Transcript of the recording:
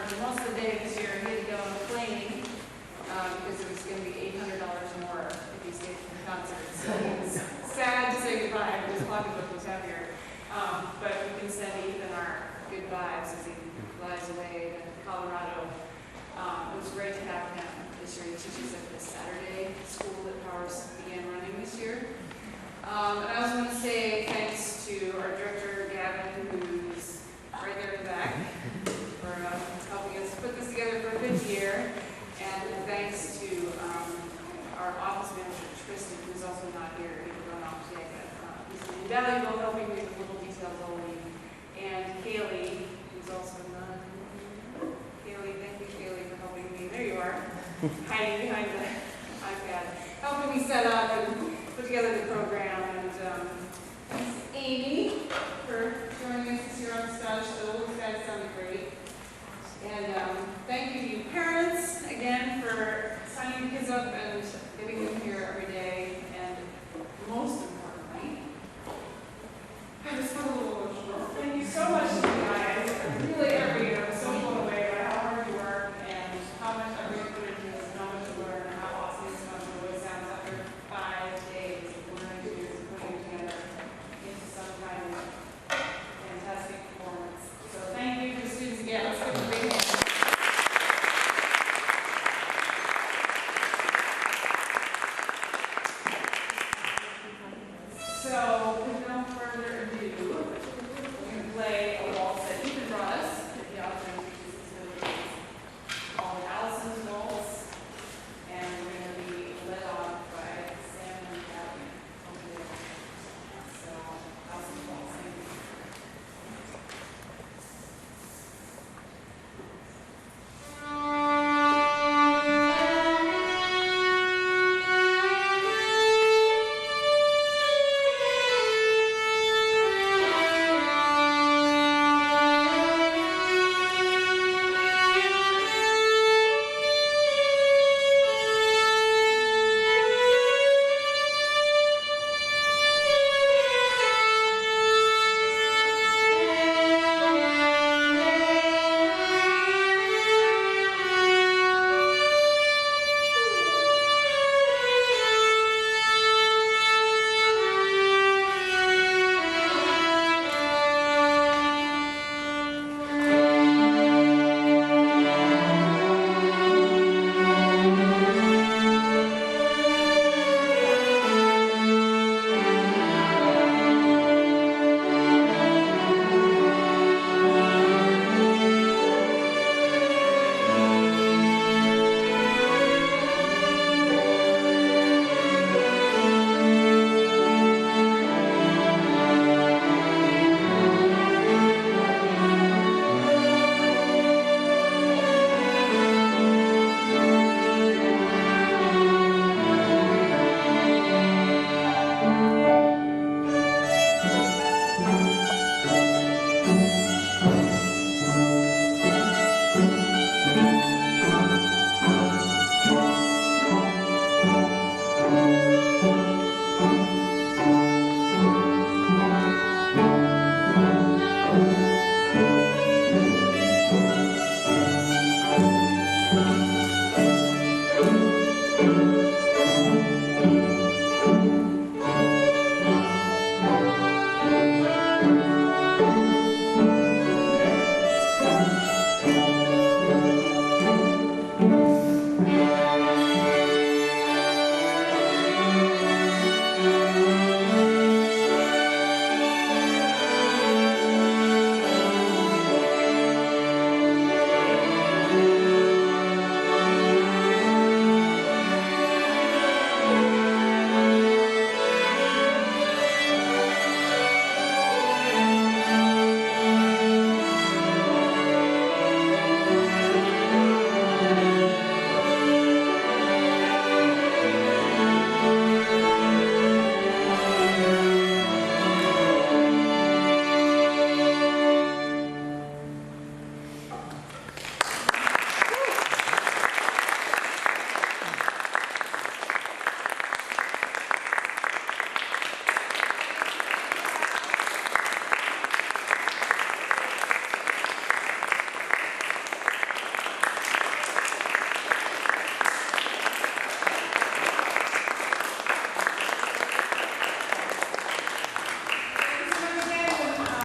for most of the day this year. He had to go on a plane because it was going to be $800 more if he stayed for the concert. So he was sad to say goodbye, but his pocketbook was happier. But we can send Ethan our good vibes as he flies away to Colorado. It was great to have him this year. He teaches at the Saturday school that Powers began running this year. And I also want to say thanks to our director, Gavin, who's right there in the back, for helping us put this together for a good year. And thanks to our office manager, Tristan, who's also not here. He will run off today, but he's invaluable, helping with the little details only. And Kaylee, who's also not here. Kaylee, thank you, Kaylee, for helping me. There you are, hiding behind the iPad, helping me set up and put together the program. And thanks, Amy, for joining us this year on the Scottish